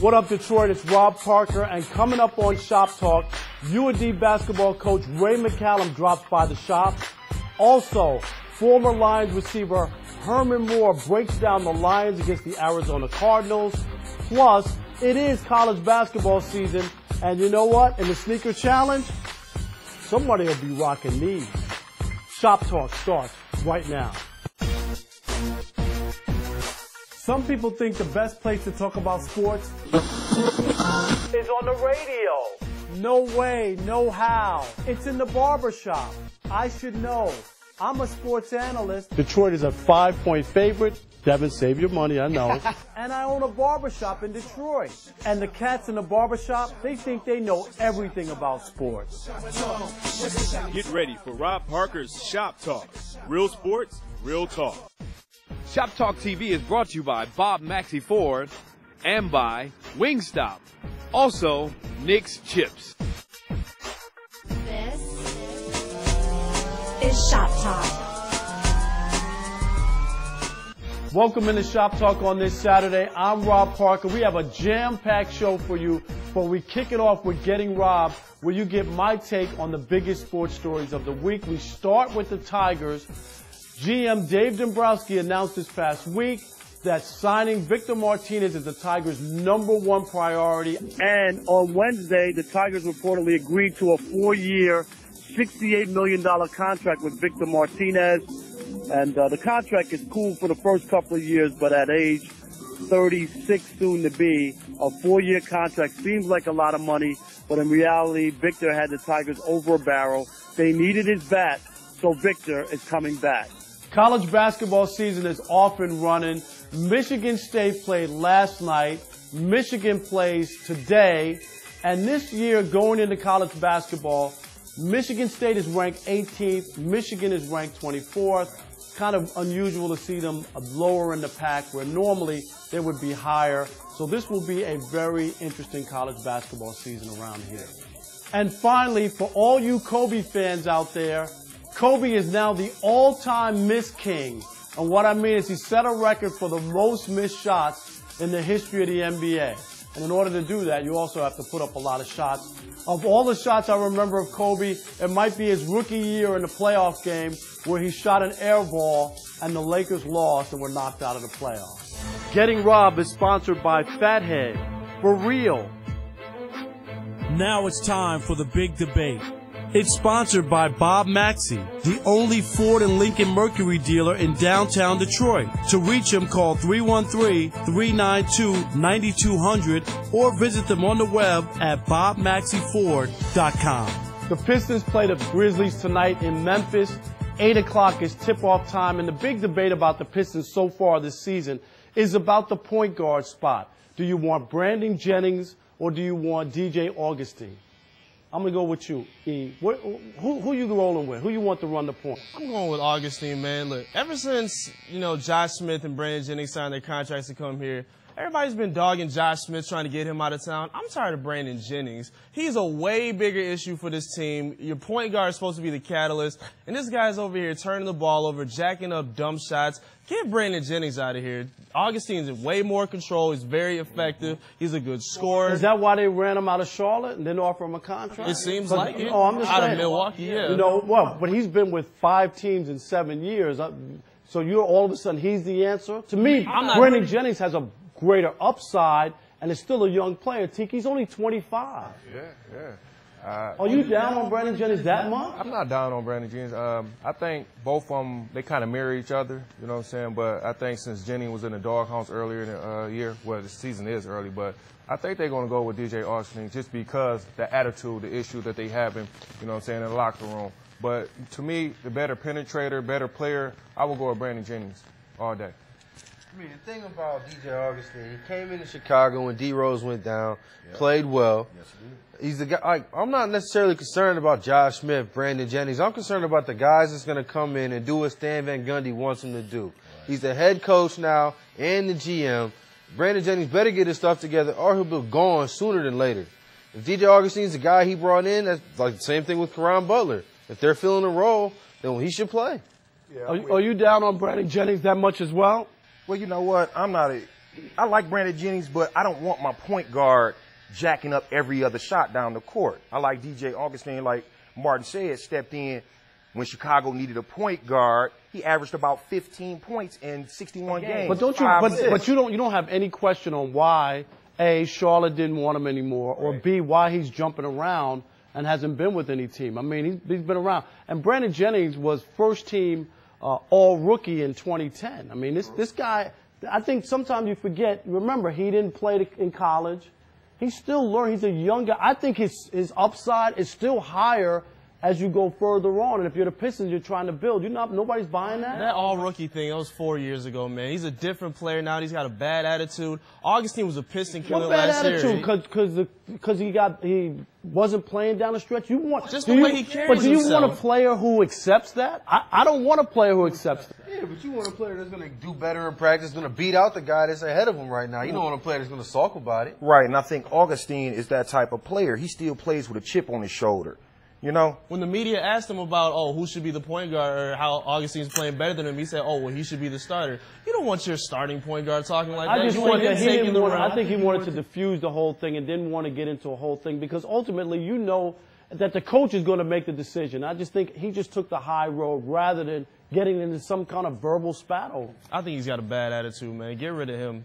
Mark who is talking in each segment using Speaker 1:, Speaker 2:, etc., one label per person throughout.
Speaker 1: What up, Detroit? It's Rob Parker, and coming up on Shop Talk, UAD basketball coach Ray McCallum drops by the shop. Also, former Lions receiver Herman Moore breaks down the Lions against the Arizona Cardinals. Plus, it is college basketball season, and you know what? In the sneaker challenge, somebody will be rocking these. Shop Talk starts right now. Some people think the best place to talk about sports is on the radio. No way, no how. It's in the barbershop. I should know. I'm a sports analyst. Detroit is a 5-point favorite. Devin, save your money, I know. And I own a barbershop in Detroit. And the cats in the barbershop, they think they know everything about sports.
Speaker 2: Get ready for Rob Parker's Shop Talk. Real sports, real talk.
Speaker 3: Shoptalk TV is brought to you by Bob Maxey Ford and by Wingstop. Also, Nick's Chips.
Speaker 4: This is Shop Talk.
Speaker 1: Welcome into Shop Talk on this Saturday. I'm Rob Parker. We have a jam-packed show for you, but we kick it off with Getting Rob, where you get my take on the biggest sports stories of the week. We start with the Tigers. GM Dave Dombrowski announced this past week that signing Victor Martinez is the Tigers' #1 priority. And on Wednesday, the Tigers reportedly agreed to a 4-year, $68 million contract with Victor Martinez. And the contract is cool for the first couple of years, but at age 36 soon to be, a 4-year contract seems like a lot of money, but in reality, Victor had the Tigers over a barrel. They needed his bat, so Victor is coming back. College basketball season is off and running. Michigan State played last night. Michigan plays today. And this year, going into college basketball, Michigan State is ranked 18th. Michigan is ranked 24th. Kind of unusual to see them lower in the pack, where normally they would be higher. So this will be a very interesting college basketball season around here. And finally, for all you Kobe fans out there, Kobe is now the all-time miss king. And what I mean is he set a record for the most missed shots in the history of the NBA. And in order to do that, you also have to put up a lot of shots. Of all the shots I remember of Kobe, it might be his rookie year in the playoff game where he shot an air ball and the Lakers lost and were knocked out of the playoffs. Getting Rob is sponsored by Fathead. For real. Now it's time for the big debate. It's sponsored by Bob Maxey, the only Ford and Lincoln Mercury dealer in downtown Detroit. To reach him, call 313-392-9200 or visit them on the web at bobmaxeyford.com. The Pistons play the Grizzlies tonight in Memphis. 8 o'clock is tip-off time, and the big debate about the Pistons so far this season is about the point guard spot. Do you want Brandon Jennings or do you want DJ Augustine? I'm going to go with you, E. Who you rolling with? Who you want to run the point?
Speaker 5: I'm going with Augustine, man. Look, ever since, Josh Smith and Brandon Jennings signed their contracts to come here, everybody's been dogging Josh Smith, trying to get him out of town. I'm tired of Brandon Jennings. He's a way bigger issue for this team. Your point guard is supposed to be the catalyst, and this guy's over here turning the ball over, jacking up dumb shots. Get Brandon Jennings out of here. Augustine's in way more control. He's very effective. He's a good scorer.
Speaker 1: Is that why they ran him out of Charlotte and didn't offer him a contract?
Speaker 5: It seems like it.
Speaker 1: Oh, I'm just
Speaker 5: out
Speaker 1: saying.
Speaker 5: of Milwaukee, yeah.
Speaker 1: But he's been with 5 teams in 7 years. So you're all of a sudden he's the answer? To me, Brandon Jennings has a greater upside and is still a young player. Tiki's only 25.
Speaker 6: Yeah.
Speaker 1: Are you down on Brandon Jennings that much?
Speaker 6: I'm not down on Brandon Jennings. I think both of them, they kind of mirror each other, you know what I'm saying? But I think since Jennings was in the doghouse earlier in the year, well, the season is early, but I think they're going to go with DJ Augustine just because the attitude, the issue that they have in, in the locker room. But to me, the better penetrator, better player, I will go with Brandon Jennings all day.
Speaker 7: I mean, the thing about DJ Augustine, he came into Chicago when D Rose went down, played well. Yes, he did. He's the guy. I'm not necessarily concerned about Josh Smith, Brandon Jennings. I'm concerned about the guys that's going to come in and do what Stan Van Gundy wants him to do. Right. He's the head coach now and the GM. Brandon Jennings better get his stuff together or he'll be gone sooner than later. If DJ Augustine's the guy he brought in, that's like the same thing with Caron Butler. If they're filling a role, then he should play.
Speaker 1: Yeah, are you down on Brandon Jennings that much as well?
Speaker 8: Well, you know what? I'm not
Speaker 4: I like Brandon Jennings, but I don't want my point guard jacking up every other shot down the court. I like DJ Augustine, like Martin said, stepped in when Chicago needed a point guard. He averaged about 15 points in 61 games.
Speaker 1: But don't you? But you don't have any question on why A, Charlotte didn't want him anymore, or B, why he's jumping around and hasn't been with any team. I mean, he's been around. And Brandon Jennings was first team all-rookie in 2010. I mean, this guy, I think sometimes you forget. Remember, he didn't play in college. He's still learning. He's a young guy. I think his upside is still higher as you go further on. And if you're the Pistons, you're trying to build. Nobody's buying that.
Speaker 5: That all-rookie thing, that was 4 years ago, man. He's a different player now. He's got a bad attitude. Augustine was a Piston killer last year.
Speaker 1: What bad attitude? Because he wasn't playing down the stretch. You want
Speaker 5: just the way he carries
Speaker 1: But do you
Speaker 5: himself.
Speaker 1: want a player who accepts that? I don't want a player who accepts that.
Speaker 7: Yeah, but you want a player that's going to do better in practice, going to beat out the guy that's ahead of him right now. You don't want a player that's going to sulk about it.
Speaker 4: Right, and I think Augustine is that type of player. He still plays with a chip on his shoulder. You know?
Speaker 5: When the media asked him about, who should be the point guard or how Augustine's playing better than him, he said, he should be the starter. You don't want your starting point guard talking like that.
Speaker 1: I think he wanted to diffuse the whole thing and didn't want to get into a whole thing because ultimately you know that the coach is going to make the decision. I just think he just took the high road rather than getting into some kind of verbal spat.
Speaker 5: I think he's got a bad attitude, man. Get rid of him.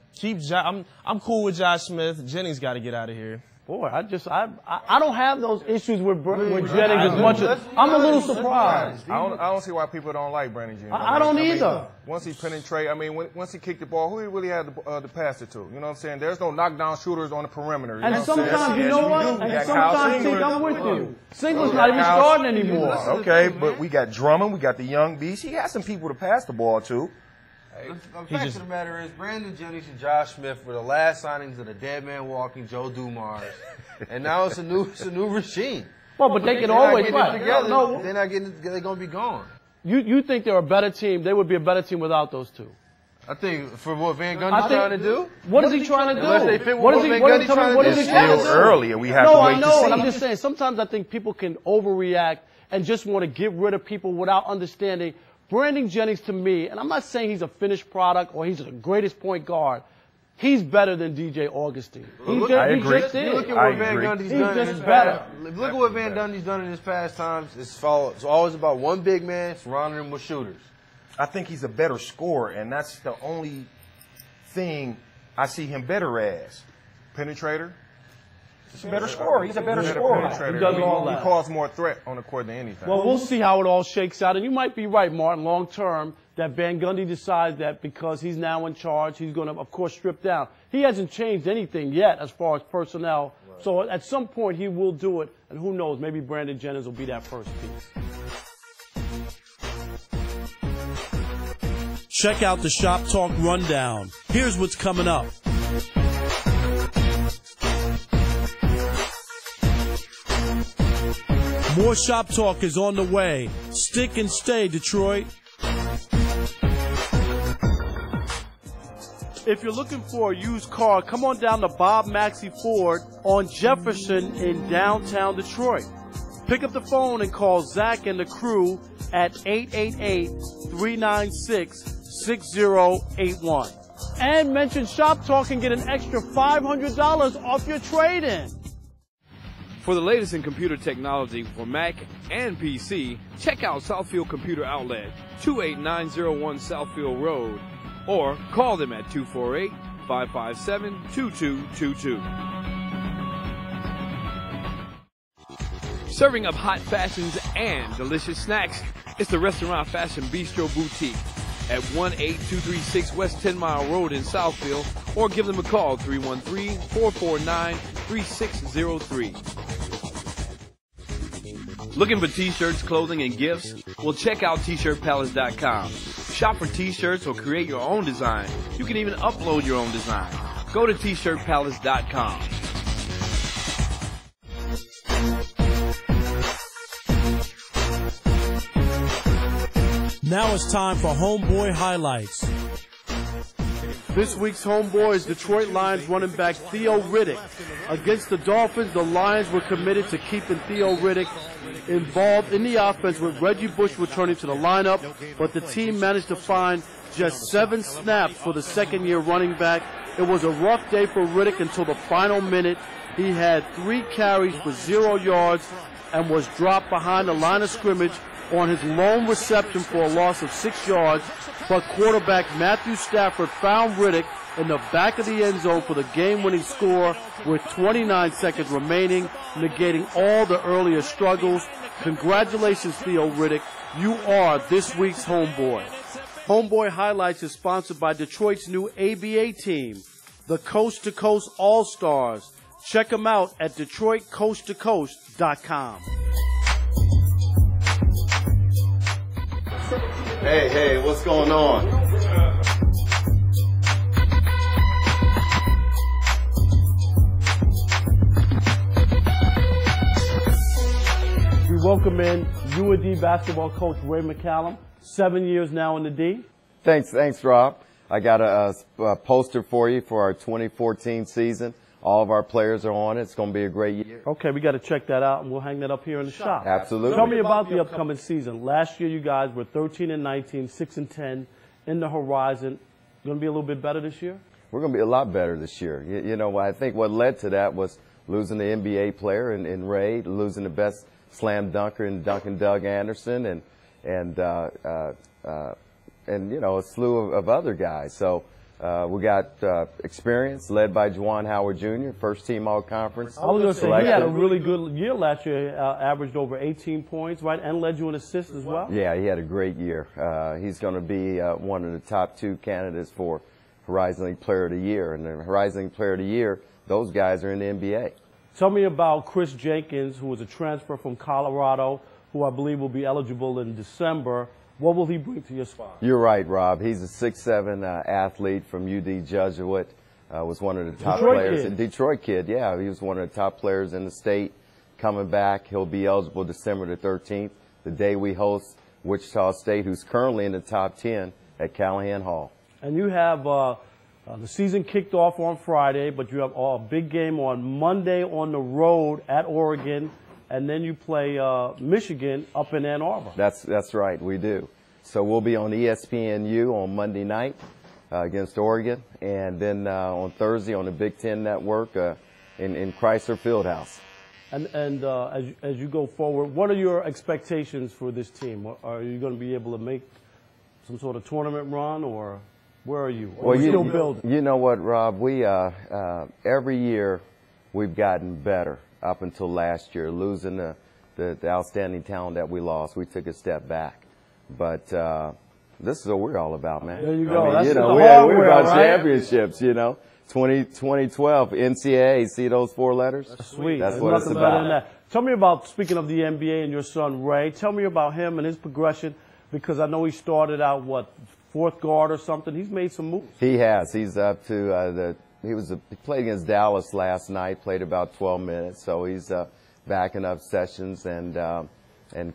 Speaker 5: I'm cool with Josh Smith. Jennings got to get out of here.
Speaker 1: Boy, I don't have those issues with Jennings as much as I'm a little surprised.
Speaker 6: I don't see why people don't like Brandon Jennings.
Speaker 1: I don't either.
Speaker 6: Once he penetrate, once he kicked the ball, who he really had to pass it to? You know what I'm saying? There's no knockdown shooters on the perimeter.
Speaker 1: And sometimes, you know what? And sometimes, I'm with you. Singler's not even starting anymore.
Speaker 4: Okay, but we got Drummond, we got the young beast. He has some people to pass the ball to.
Speaker 7: The fact of the matter is, Brandon Jennings and Josh Smith were the last signings of the dead man walking Joe Dumars, and now it's a new regime.
Speaker 1: Well, but they can always
Speaker 7: fight together. No, they're not getting. They're going to be gone.
Speaker 1: You think they're a better team? They would be a better team without those two.
Speaker 7: I think for what Van Gundy's trying to do.
Speaker 1: What is he trying to do?
Speaker 7: Unless they fit what Van Gundy's trying to do.
Speaker 4: It's still early, and we have to wait to see.
Speaker 1: No, I know. I'm just saying. Sometimes I think people can overreact and just want to get rid of people without understanding. Brandon Jennings, to me, and I'm not saying he's a finished product or he's the greatest point guard, he's better than DJ Augustine.
Speaker 4: I agree.
Speaker 7: Look at what Van Gundy's done in his past. Look at what Van Gundy's done in his past times. It's always about one big man surrounding him with shooters.
Speaker 4: I think he's a better scorer, and that's the only thing I see him better as.
Speaker 6: Penetrator.
Speaker 4: He's a better scorer. He's a better scorer.
Speaker 1: He does all that.
Speaker 6: He causes more threat on the court than anything.
Speaker 1: Well, we'll see how it all shakes out. And you might be right, Martin, long term, that Van Gundy decides that because he's now in charge, he's going to, of course, strip down. He hasn't changed anything yet as far as personnel. Right. So at some point he will do it. And who knows, maybe Brandon Jennings will be that first piece.
Speaker 8: Check out the Shop Talk Rundown. Here's what's coming up. More Shop Talk is on the way. Stick and stay, Detroit.
Speaker 1: If you're looking for a used car, come on down to Bob Maxey Ford on Jefferson in downtown Detroit. Pick up the phone and call Zach and the crew at 888-396-6081. And mention Shop Talk and get an extra $500 off your trade-in.
Speaker 3: For the latest in computer technology for Mac and PC, check out Southfield Computer Outlet, 28901 Southfield Road, or call them at 248-557-2222. Serving up hot fashions and delicious snacks, it's the Restaurant Fashion Bistro Boutique at 18236 West 10 Mile Road in Southfield, or give them a call, 313-449-3603. Looking for t-shirts, clothing, and gifts? Well, check out tshirtpalace.com. Shop for t-shirts or create your own design. You can even upload your own design. Go to tshirtpalace.com.
Speaker 8: Now it's time for Homeboy Highlights.
Speaker 1: This week's homeboy is Detroit Lions running back Theo Riddick. Against the Dolphins, the Lions were committed to keeping Theo Riddick involved in the offense with Reggie Bush returning to the lineup, but the team managed to find just 7 snaps for the second-year running back It was a rough day for Riddick until the final minute. He had 3 carries for 0 yards and was dropped behind the line of scrimmage on his lone reception for a loss of 6 yards. But quarterback Matthew Stafford found Riddick in the back of the end zone for the game-winning score with 29 seconds remaining, negating all the earlier struggles. Congratulations, Theo Riddick. You are this week's homeboy. Homeboy Highlights is sponsored by Detroit's new ABA team, the Coast to Coast All-Stars. Check them out at DetroitCoastToCoast.com.
Speaker 9: Hey, what's going on?
Speaker 1: We welcome in UAD basketball coach Ray McCallum, 7 years now in the D.
Speaker 9: Thanks, Rob. I got a poster for you for our 2014 season. All of our players are on it. It's going to be a great year.
Speaker 1: Okay, we got to check that out, and we'll hang that up here in the shop.
Speaker 9: Absolutely.
Speaker 1: Tell me about the upcoming season. Last year, you guys were 13-19, 6-10 in the horizon. Going to be a little bit better this year?
Speaker 9: We're going to be a lot better this year. You know, I think what led to that was losing the NBA player in Ray, losing the best slam dunker in Duncan Doug Anderson, and you know, a slew of other guys. So. We got experience led by Juwan Howard Jr., first team all-conference.
Speaker 1: I was going to say, he had a really good year last year, averaged over 18 points, right, and led you in assists as well?
Speaker 9: Yeah, he had a great year. He's going to be one of the top 2 candidates for Horizon League Player of the Year. And the Horizon League Player of the Year, those guys are in the NBA.
Speaker 1: Tell me about Chris Jenkins, who was a transfer from Colorado, who I believe will be eligible in December. What will he bring to your squad?
Speaker 9: You're right, Rob. He's a 6'7" athlete from UD Jesuit. Was one of the top players. Detroit kid, yeah. He was one of the top players in the state. Coming back, he'll be eligible December the 13th, the day we host Wichita State, who's currently in the top 10 at Callahan Hall. And
Speaker 1: you have the season kicked off on Friday, but you have a big game on Monday on the road at Oregon. And then you play Michigan up in Ann Arbor.
Speaker 9: That's right, we do. So we'll be on ESPNU on Monday night against Oregon, and then on Thursday on the Big Ten Network in Chrysler Fieldhouse.
Speaker 1: And as you go forward, what are your expectations for this team? Are you going to be able to make some sort of tournament run, or where are you? Or
Speaker 9: well,
Speaker 1: still building?
Speaker 9: You know what, Rob? We every year we've gotten better. Up until last year, losing the outstanding talent that we lost, we took a step back. But this is what we're all about, man.
Speaker 1: There you go.
Speaker 9: I mean,
Speaker 1: that's
Speaker 9: you know,
Speaker 1: we're
Speaker 9: about
Speaker 1: right?
Speaker 9: championships, you know. 2012 NCAA, see those 4 letters?
Speaker 1: That's sweet.
Speaker 9: That's
Speaker 1: There's
Speaker 9: what it's
Speaker 1: nothing
Speaker 9: about.
Speaker 1: better than that. Tell me about, speaking of the NBA and your son Ray, tell me about him and his progression, because I know he started out, what, 4th guard or something. He's made some moves.
Speaker 9: He has. He's up to he played against Dallas last night, played about 12 minutes, so he's backing up Sessions and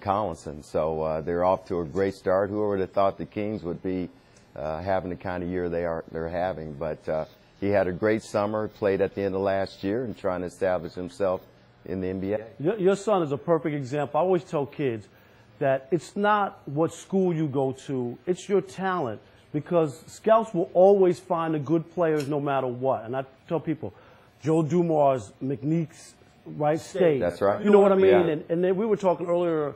Speaker 9: Collinson. So they're off to a great start. Who would have thought the Kings would be having the kind of year they're having? But he had a great summer, played at the end of last year, and trying to establish himself in the NBA.
Speaker 1: Your son is a perfect example. I always tell kids that it's not what school you go to, it's your talent. Because scouts will always find the good players no matter what. And I tell people, Joe Dumars, McNeek's, right, State.
Speaker 9: That's right.
Speaker 1: You know what I mean?
Speaker 9: Yeah.
Speaker 1: And then we were talking earlier,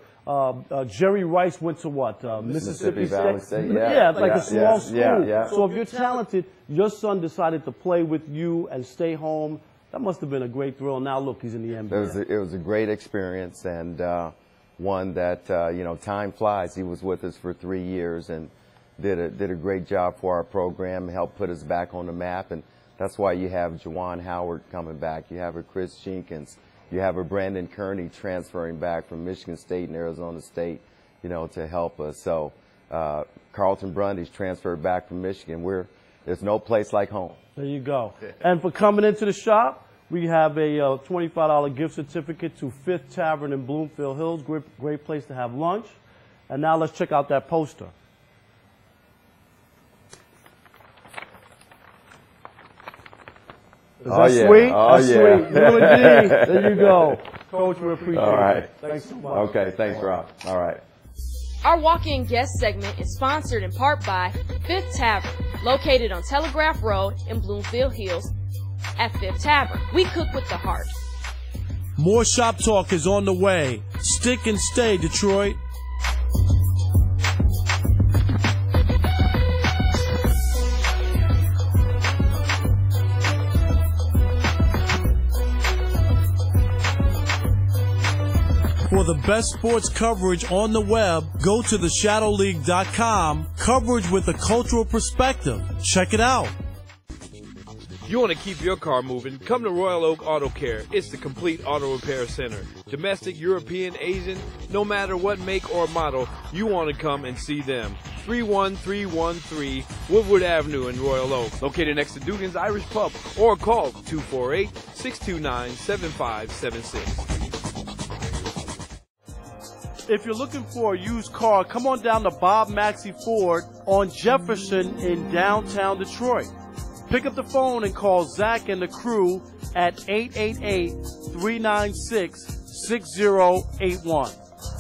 Speaker 1: Jerry Rice went to what? Mississippi
Speaker 9: Valley State.
Speaker 1: Yeah, it's like a small school.
Speaker 9: Yeah.
Speaker 1: So if you're talented, your son decided to play with you and stay home. That must have been a great thrill. Now look, he's in the NBA.
Speaker 9: It was a great experience, and one that, you know, time flies. He was with us for 3 years and did a great job for our program, helped put us back on the map, and that's why you have Juwan Howard coming back. You have a Chris Jenkins. You have a Brandon Kearney transferring back from Michigan State and Arizona State, you know, to help us. So Carlton Brundy's transferred back from Michigan. There's no place like home.
Speaker 1: There you go. And for coming into the shop, we have a $25 gift certificate to Fifth Tavern in Bloomfield Hills. Great place to have lunch. And now let's check out that poster. Is that sweet?
Speaker 9: Oh,
Speaker 1: That's
Speaker 9: yeah.
Speaker 1: sweet. There you go. Coach, we appreciate it.
Speaker 9: All right.
Speaker 1: Thanks so much.
Speaker 9: Okay, thanks, Rob. All right.
Speaker 10: Our walk-in guest segment is sponsored in part by Fifth Tavern, located on Telegraph Road in Bloomfield Hills. At Fifth Tavern, we cook with the heart.
Speaker 8: More Shop Talk is on the way. Stick and stay, Detroit. For the best sports coverage on the web, go to theshadowleague.com. Coverage with a cultural perspective. Check it out.
Speaker 3: You want to keep your car moving? Come to Royal Oak Auto Care. It's the complete auto repair center. Domestic, European, Asian, no matter what make or model, you want to come and see them. 31313 Woodward Avenue in Royal Oak, located next to Dugan's Irish Pub, or call 248-629-7576.
Speaker 1: If you're looking for a used car, come on down to Bob Maxey Ford on Jefferson in downtown Detroit. Pick up the phone and call Zach and the crew at 888-396-6081.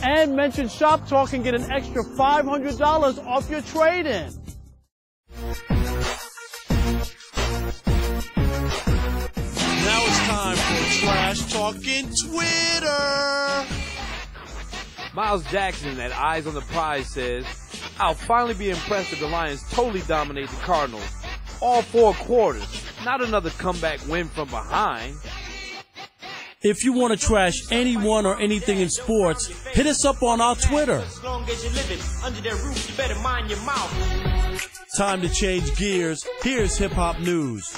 Speaker 1: And mention Shop Talk and get an extra $500 off your trade-in.
Speaker 8: Now it's time for Trash Talking Twitter.
Speaker 3: Miles Jackson at Eyes on the Prize says, I'll finally be impressed if the Lions totally dominate the Cardinals. All 4 quarters. Not another comeback win from behind.
Speaker 8: If you want to trash anyone or anything in sports, hit us up on our Twitter. Time to change gears. Here's Hip Hop News.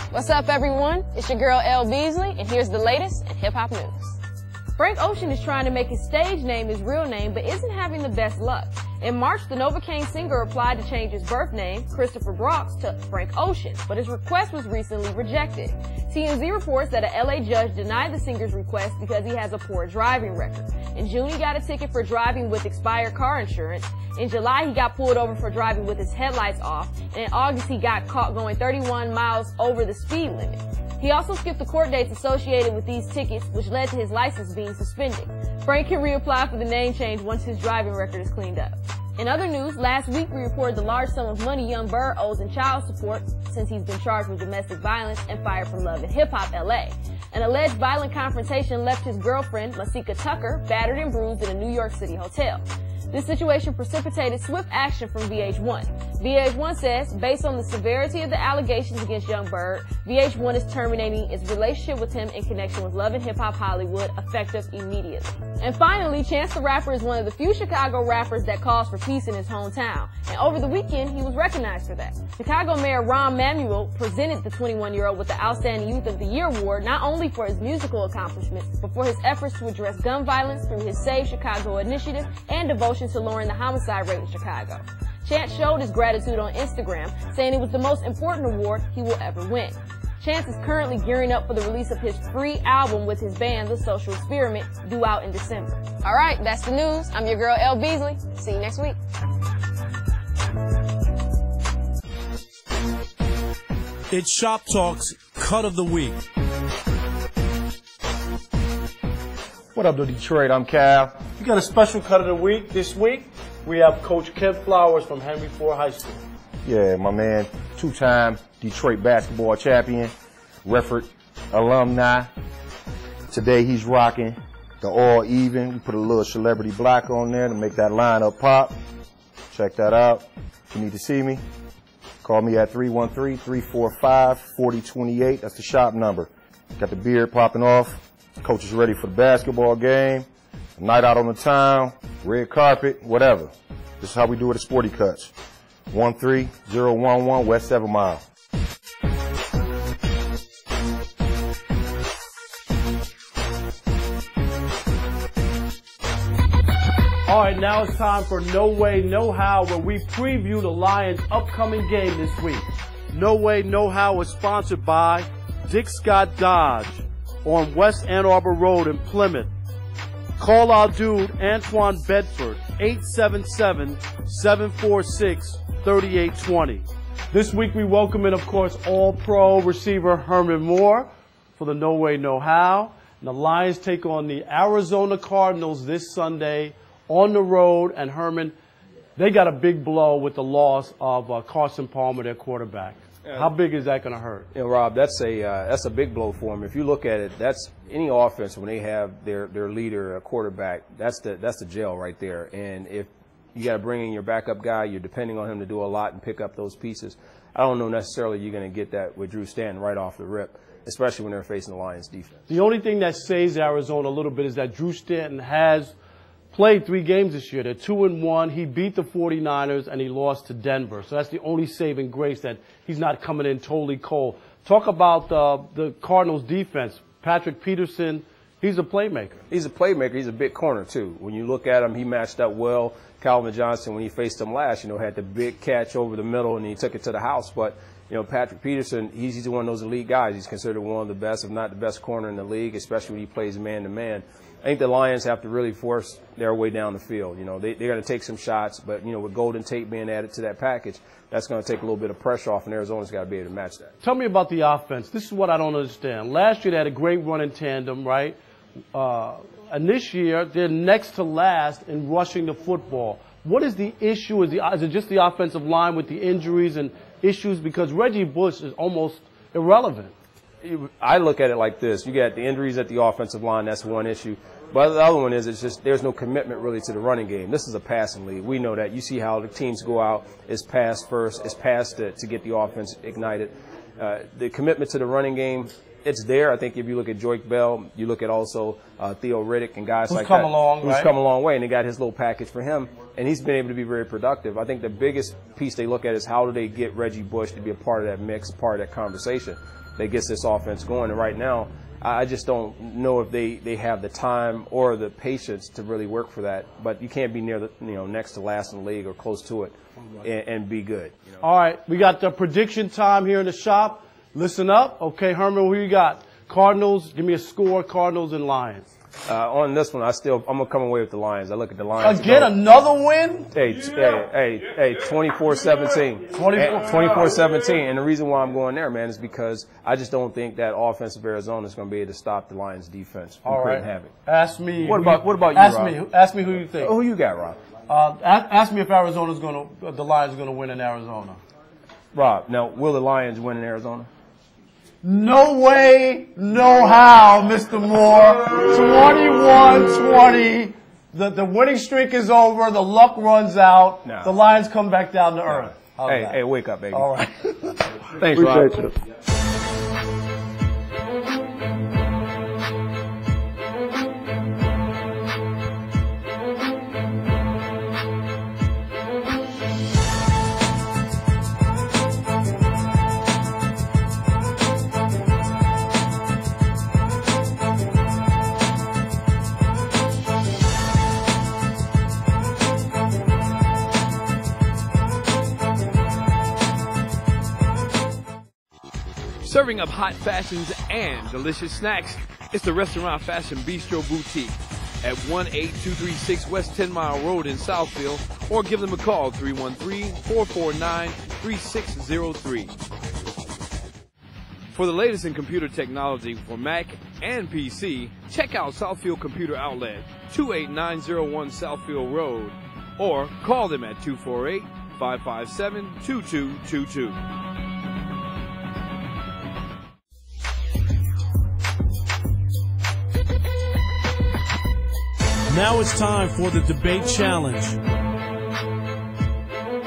Speaker 10: What's up, everyone? It's your girl, Elle Beasley, and here's the latest in Hip Hop News. Frank Ocean is trying to make his stage name his real name, but isn't having the best luck. In March, the Novocaine singer applied to change his birth name, Christopher Brox, to Frank Ocean, but his request was recently rejected. TMZ reports that a LA judge denied the singer's request because he has a poor driving record. In June, he got a ticket for driving with expired car insurance. In July, he got pulled over for driving with his headlights off. And in August, he got caught going 31 miles over the speed limit. He also skipped the court dates associated with these tickets, which led to his license being suspended. Frank can reapply for the name change once his driving record is cleaned up. In other news, last week we reported the large sum of money Young Bird owes in child support since he's been charged with domestic violence and fired from Love and Hip Hop LA. An alleged violent confrontation left his girlfriend, Masika Tucker, battered and bruised in a New York City hotel. This situation precipitated swift action from VH1. VH1 says, based on the severity of the allegations against Young Bird, VH1 is terminating its relationship with him in connection with Love and Hip Hop Hollywood, effective immediately. And finally, Chance the Rapper is one of the few Chicago rappers that calls for peace in his hometown. And over the weekend, he was recognized for that. Chicago Mayor Rahm Emanuel presented the 21-year-old with the Outstanding Youth of the Year award, not only for his musical accomplishments, but for his efforts to address gun violence through his Save Chicago initiative and devotion to lowering the homicide rate in Chicago. Chance showed his gratitude on Instagram, saying it was the most important award he will ever win. Chance is currently gearing up for the release of his free album with his band, The Social Experiment, due out in December. All right, that's the news. I'm your girl, Elle Beasley. See you next week.
Speaker 8: It's Shop Talk's Cut of the Week.
Speaker 4: What up, Detroit? I'm Cal.
Speaker 1: We got a special cut of the week. This week, we have Coach Ken Flowers from Henry Ford High School.
Speaker 4: Yeah, my man, 2-time Detroit basketball champion, Redford alumni. Today he's rocking the all even. We put a little celebrity block on there to make that lineup pop. Check that out. If you need to see me, call me at 313-345-4028. That's the shop number. Got the beard popping off. Coach is ready for the basketball game. A night out on the town, red carpet, whatever. This is how we do it at Sporty Cuts. 13011 West 7 Mile.
Speaker 1: All right, now it's time for No Way, No How, where we preview the Lions' upcoming game this week. No Way, No How is sponsored by Dick Scott Dodge on West Ann Arbor Road in Plymouth. Call our dude, Antoine Bedford, 877-746-3820. This week we welcome in, of course, All-Pro receiver Herman Moore for the No Way, No How. The Lions take on the Arizona Cardinals this Sunday on the road, and Herman, they got a big blow with the loss of Carson Palmer, their quarterback. How big is that going to hurt?
Speaker 11: You know, Rob, that's a big blow for them. If you look at it, that's any offense when they have their leader, a quarterback. That's the jail right there. And if you got to bring in your backup guy, you're depending on him to do a lot and pick up those pieces. I don't know necessarily you're going to get that with Drew Stanton right off the rip, especially when they're facing the Lions defense.
Speaker 1: The only thing that saves Arizona a little bit is that Drew Stanton has played 3 games this year. They're 2-1. He beat the 49ers, and he lost to Denver. So that's the only saving grace, that he's not coming in totally cold. Talk about the Cardinals' defense. Patrick Peterson, he's a playmaker.
Speaker 11: He's a playmaker. He's a big corner, too. When you look at him, he matched up well. Calvin Johnson, when he faced him last, had the big catch over the middle, and he took it to the house. But, Patrick Peterson, he's one of those elite guys. He's considered one of the best, if not the best corner in the league, especially when he plays man-to-man. I think the Lions have to really force their way down the field. They're going to take some shots, but, with Golden Tate being added to that package, that's going to take a little bit of pressure off, and Arizona's got to be able to match that.
Speaker 1: Tell me about the offense. This is what I don't understand. Last year they had a great run in tandem, right? And this year they're next to last in rushing the football. What is the issue? Is it just the offensive line with the injuries and issues? Because Reggie Bush is almost irrelevant.
Speaker 11: I look at it like this. You got the injuries at the offensive line. That's one issue. But the other one is it's just there's no commitment really to the running game. This is a passing league. We know that. You see how the teams go out. It's pass first. It's pass to get the offense ignited. The commitment to the running game, it's there. I think if you look at Joique Bell, you look at also Theo Riddick and guys like that. Who's come a long way, and they got his little package for him. And he's been able to be very productive. I think the biggest piece they look at is how do they get Reggie Bush to be a part of that mix, part of that conversation that gets this offense going. And right now, I just don't know if they have the time or the patience to really work for that. But you can't be near the next to last in the league or close to it and be good.
Speaker 1: All right, we got the prediction time here in the shop. Listen up. Okay, Herman, who you got? Cardinals, give me a score, Cardinals and Lions.
Speaker 11: On this one, I'm gonna come away with the Lions. I look at the Lions.
Speaker 1: Again, another win?
Speaker 11: Hey, 24-17. 24-17. And the reason why I'm going there, man, is because I just don't think that offensive Arizona is going to be able to stop the Lions defense from creating havoc.
Speaker 1: Ask me.
Speaker 11: What about you, Rob?
Speaker 1: Ask me who you think.
Speaker 11: Who you got, Rob?
Speaker 1: Ask me if the Lions are going to win in Arizona.
Speaker 11: Rob, now, will the Lions win in Arizona?
Speaker 1: No way, no how, Mr. Moore. 21-20. The winning streak is over. The luck runs out.
Speaker 11: No.
Speaker 1: The Lions come back down to earth.
Speaker 11: Hey, wake up, baby.
Speaker 1: All right.
Speaker 11: Thanks, Rob.
Speaker 3: Serving up hot fashions and delicious snacks, it's the Restaurant Fashion Bistro Boutique at 18236 West 10 Mile Road in Southfield, or give them a call, 313-449-3603. For the latest in computer technology for Mac and PC, check out Southfield Computer Outlet, 28901 Southfield Road, or call them at 248-557-2222.
Speaker 8: Now it's time for the debate challenge.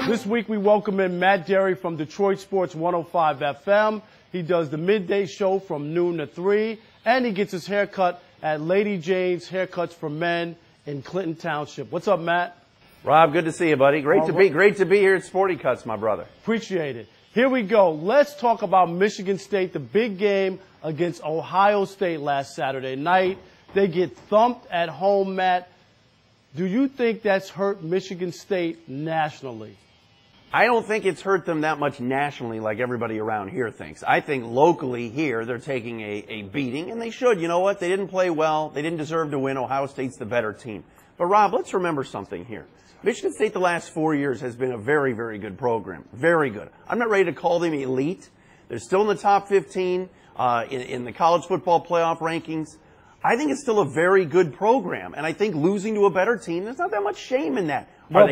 Speaker 1: This week we welcome in Matt Derry from Detroit Sports 105 FM. He does the midday show from noon to 3, and he gets his haircut at Lady Jane's Haircuts for Men in Clinton Township. What's up, Matt?
Speaker 12: Rob, good to see you, buddy. Great to be here at Sporty Cuts, my brother.
Speaker 1: Appreciate it. Here we go. Let's talk about Michigan State, the big game against Ohio State last Saturday night. They get thumped at home, Matt. Do you think that's hurt Michigan State nationally?
Speaker 12: I don't think it's hurt them that much nationally like everybody around here thinks. I think locally here they're taking a beating, and they should. You know what? They didn't play well. They didn't deserve to win. Ohio State's the better team. But, Rob, let's remember something here. Michigan State the last 4 years has been a very, very good program. Very good. I'm not ready to call them elite. They're still in the top 15 in the college football playoff rankings. I think it's still a very good program, and I think losing to a better team, there's not that much shame in that. Are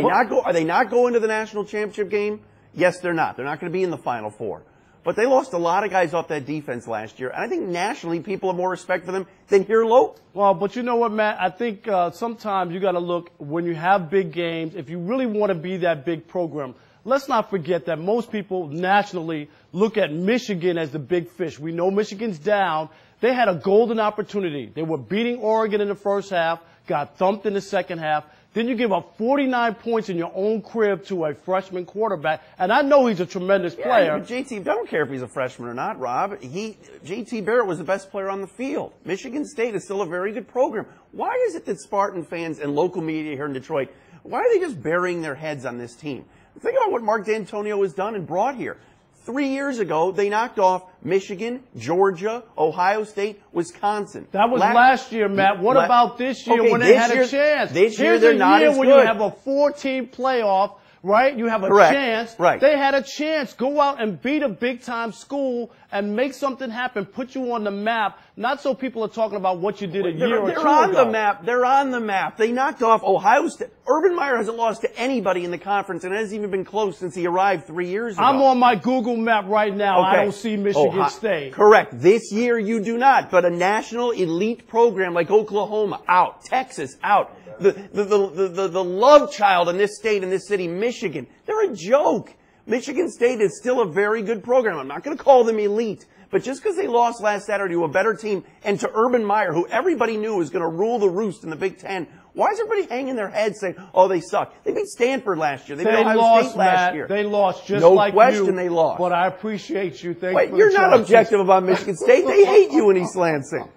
Speaker 12: they not going to the national championship game? Yes, they're not. They're not going to be in the Final Four. But they lost a lot of guys off that defense last year, and I think nationally people have more respect for them than here locally.
Speaker 1: Well, but you know what, Matt? I think sometimes you got to look when you have big games. If you really want to be that big program, let's not forget that most people nationally look at Michigan as the big fish. We know Michigan's down. They had a golden opportunity. They were beating Oregon in the first half, got thumped in the second half. Then you give up 49 points in your own crib to a freshman quarterback. And I know he's a tremendous player.
Speaker 12: But JT, I don't care if he's a freshman or not, Rob. JT Barrett was the best player on the field. Michigan State is still a very good program. Why is it that Spartan fans and local media here in Detroit, why are they just burying their heads on this team? Think about what Mark D'Antonio has done and brought here. 3 years ago, they knocked off Michigan, Georgia, Ohio State, Wisconsin.
Speaker 1: That was last year, Matt. What about this year when they had a chance?
Speaker 12: This year, they're not as good.
Speaker 1: Here's a year when you have a 4-team playoff, right? You have a chance.
Speaker 12: Right.
Speaker 1: They had a chance. Go out and beat a big-time school and make something happen. Put you on the map. Not so people are talking about what you did a year or two ago.
Speaker 12: They're on the map. They're on the map. They knocked off Ohio State. Urban Meyer hasn't lost to anybody in the conference, and it hasn't even been close since he arrived 3 years ago.
Speaker 1: I'm on my Google map right now. I don't see Michigan State.
Speaker 12: Correct. This year you do not. But a national elite program like Oklahoma, out. Texas, out. The love child in this state, in this city, Michigan, they're a joke. Michigan State is still a very good program. I'm not going to call them elite. But just because they lost last Saturday to a better team and to Urban Meyer, who everybody knew was going to rule the roost in the Big Ten, why is everybody hanging their head saying, oh, they suck? They beat Stanford last year. They beat Ohio State last year.
Speaker 1: They lost just
Speaker 12: no
Speaker 1: like you.
Speaker 12: No question they lost.
Speaker 1: But I appreciate you. Thank
Speaker 12: Wait,
Speaker 1: you.
Speaker 12: You're not objective about Michigan State. They hate you in East Lansing.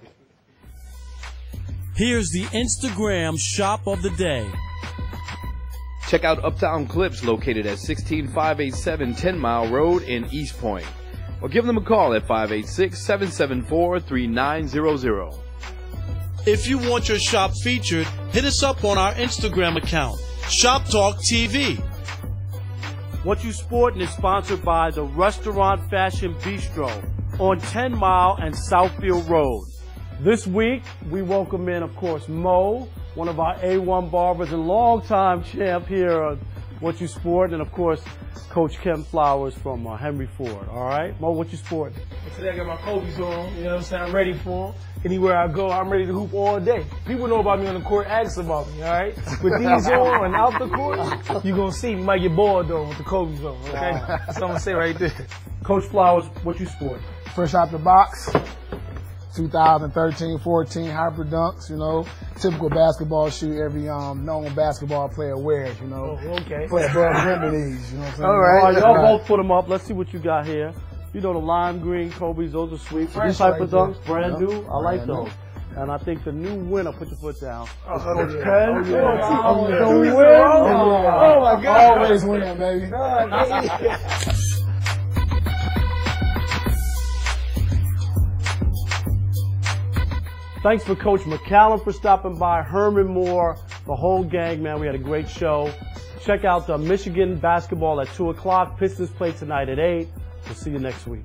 Speaker 8: Here's the Instagram shop of the day.
Speaker 3: Check out Uptown Clips located at 16587 10 Mile Road in East Point. Or give them a call at 586-774-3900.
Speaker 8: If you want your shop featured, hit us up on our Instagram account, Shoptalk TV.
Speaker 1: What You Sportin' is sponsored by the Restaurant Fashion Bistro on 10 Mile and Southfield Road. This week, we welcome in, of course, Mo, one of our A1 barbers and longtime champ here on What You Sport, and of course, Coach Ken Flowers from Henry Ford. All right, Mo, what you sporting?
Speaker 13: Today I got my Kobe's on. You know what I'm saying? I'm ready for them. Anywhere I go, I'm ready to hoop all day. People know about me on the court, ask about me. All right, with these on and out the court, you gonna see me. Might get bored though with the Kobe's on. Okay, that's what I'm gonna say right there.
Speaker 1: Coach Flowers, what you sporting?
Speaker 14: Fresh out the box. 2013-14 Hyper Dunks, you know, typical basketball shoe every known basketball player wears, you know.
Speaker 13: Oh, okay.
Speaker 14: Play above rim of these, you know what I'm saying?
Speaker 1: All right, y'all both put them up. Let's see what you got here. You know the lime green Kobe's, those are sweet. These Hyper Dunks, brand new. I like those. And I think the new winner, put your foot down.
Speaker 14: Oh my God. Always win, baby.
Speaker 1: Thanks for Coach McCallum for stopping by, Herman Moore, the whole gang, man. We had a great show. Check out the Michigan basketball at 2 o'clock. Pistons play tonight at 8. We'll see you next week.